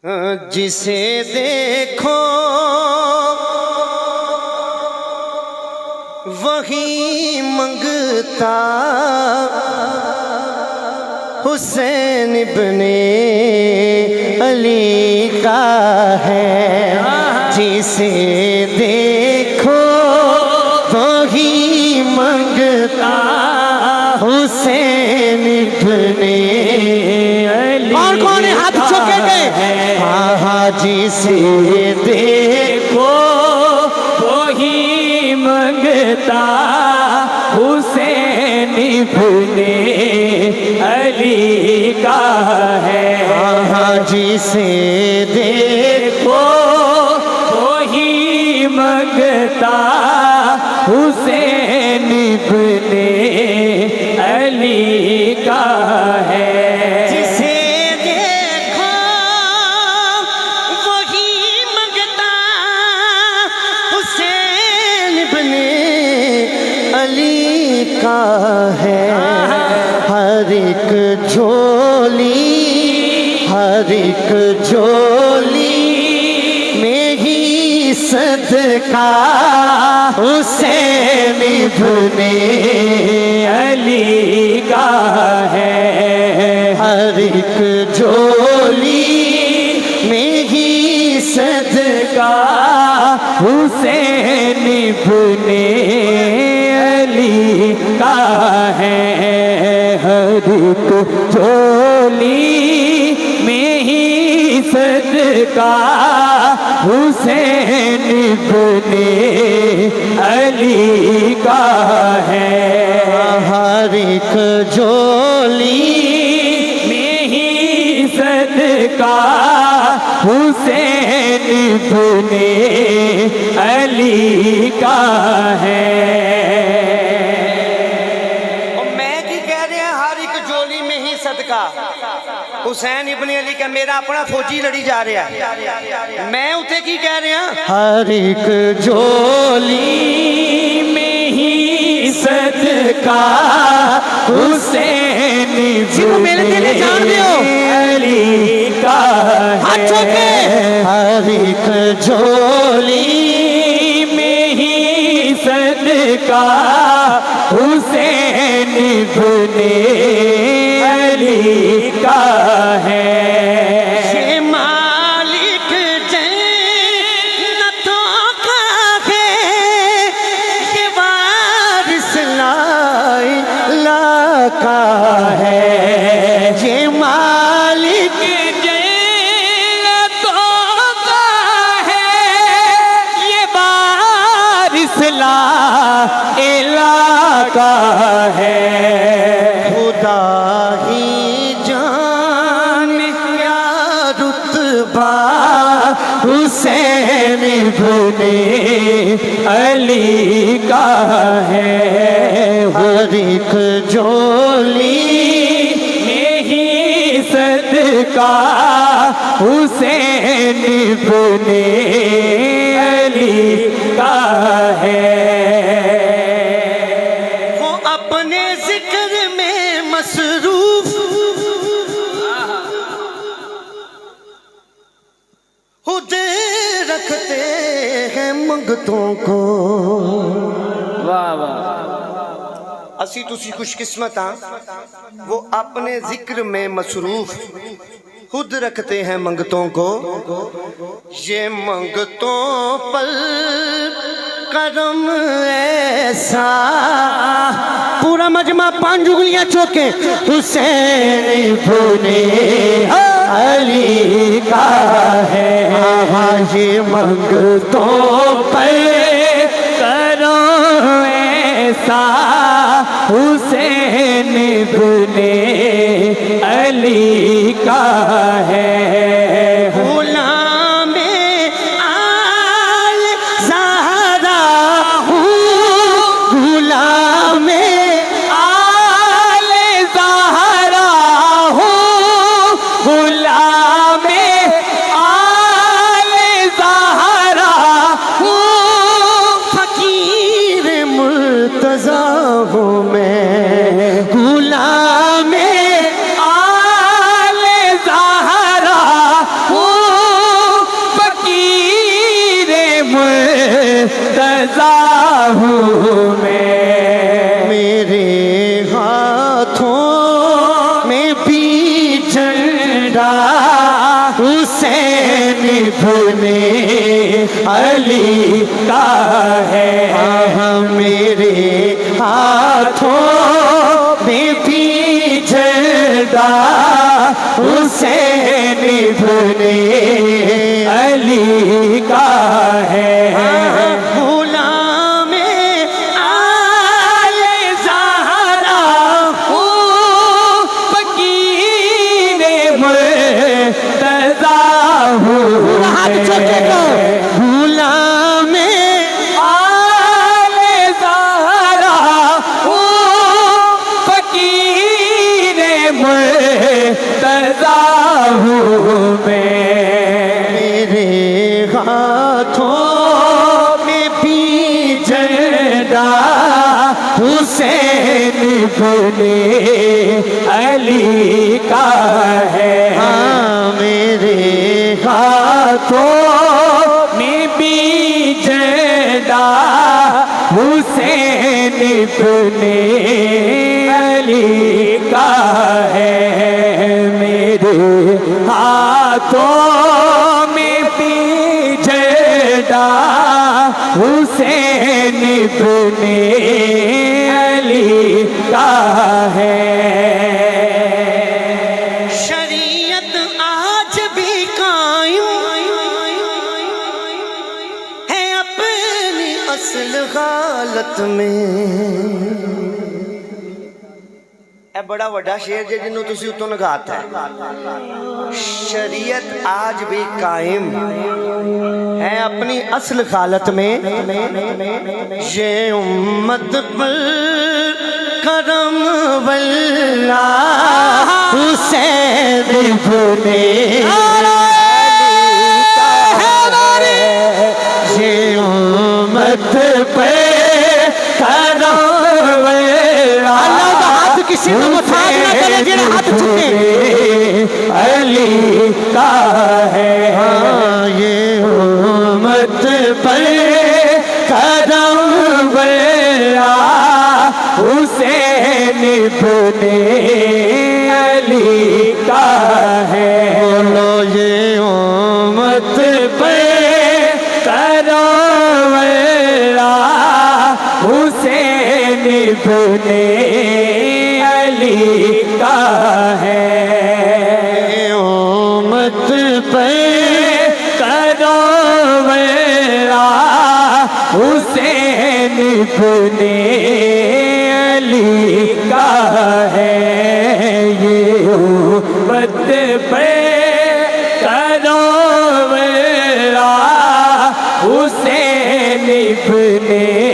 جسے دیکھو وہی منگتا حسین ابن علی کا ہے، جسے دیکھو وہی منگتا حسین ابن علی۔ کون کون ہے ہاتھ چکے گئے؟ ہاں جسے دیکھو وہی منگتا حسین ابن علی کا ہے، ہاں جسے دیکھو وہی منگتا حسین ابن علی کا ہے۔ جسے دیکھو وہی منگتا حسین ابن علی کا ہے، ہر ایک جھولی ہر ایک جھولی میں ہی صدقہ حسین ابن علی کا ہے، ہر ایک جھولی میں ہی صدقہ حسین ابن علی کا ہے، ہر ایک جھولی میں ہی صدقہ حسین ابن علی کا ہے، ہر ایک جھولی میں ہی صدقہ حسین ابن علی کا ہے۔ اور میں کی کہہ رہے ہیں ہر ایک جھولی میں ہی صدقہ حسین ابن علی کا، میرا اپنا فوجی لڑی جا رہا ہے، میں اتے کی کہہ رہے ہیں ہر ایک جھولی میں ہی صدقہ حسین ابن علی کا ہے، ہر ایک جھولی میں ہی صدقہ حسین ابن علی کا ہے۔ یہ مالک جنتوں کا ہے، یہ وارث لا الہ کا ہے، یہ مالک جنتوں کا ہے، یہ وارث لا الہ کا ہے، خدا ہی جان کیا رتبہ حسین ابن علی کا ہے، ہر ایک جھولی میں ہی صدقہ حسین ابن علی کا ہے۔ وہ اپنے ذکر میں مصروف خود رکھتے ہیں منگتوں کو۔ واہ واہ، اسی تسی خوش قسمت ہاں، وہ اپنے ذکر میں مصروف خود رکھتے ہیں منگتوں کو، یہ منگتوں پر کرم ایسا، پورا مجمع پانچ انگلیاں چوکے حسین ابن علی کا ہے، ہاں یہ منگتوں پر کرو ایسا حسین ابن علی کا ہے، غلام آل زہرا ہوں، غلام آل زہرا ہوں، غلام آل زہرا ہوں، فقیر مرتضی ہوں میں، غلام جھنڈا حسین ابن علی کا ہے میرے ہاتھوں میں بھی جھنڈا حسین ابن علی کا ہے غلام آل زہرا ہوں فقیر مرتضیٰ ہوں غلام آل زہرا ہوں فقیر مرتضیٰ ہوں میرے ہاتھوں میں بھی جھنڈا حسین ابن علی کا ہے میرے ہاتھوں میں بھی جھنڈا حسین ابن علی کا ہے میرے ہاتھوں میں بھی جھنڈا حسین ابن علی کا ہے شریعت آج بھی قائم ہے اپنی اصل حالت میں اے بڑا وڈا شعر جے جنوں تسی اتوں نگاتا ہے شریعت آج بھی قائم ہے اپنی اصل حالت میں یہ امت پر کرم واللہ حسین ابن یہ امت پہ کرم اللہ کا ہاتھ کسی کو محتاج نہ کرے جنہیں ہاتھ چکے علی کا ہے یہ امت پر کرم واللہ حسین ابن علی کا ہے یہ امت پر کرم واللہ حسین ابن علی کا ہے امت پہ کرم واللہ حسین ابن علی کا ہے یہ امت پہ کرم واللہ حسین ابن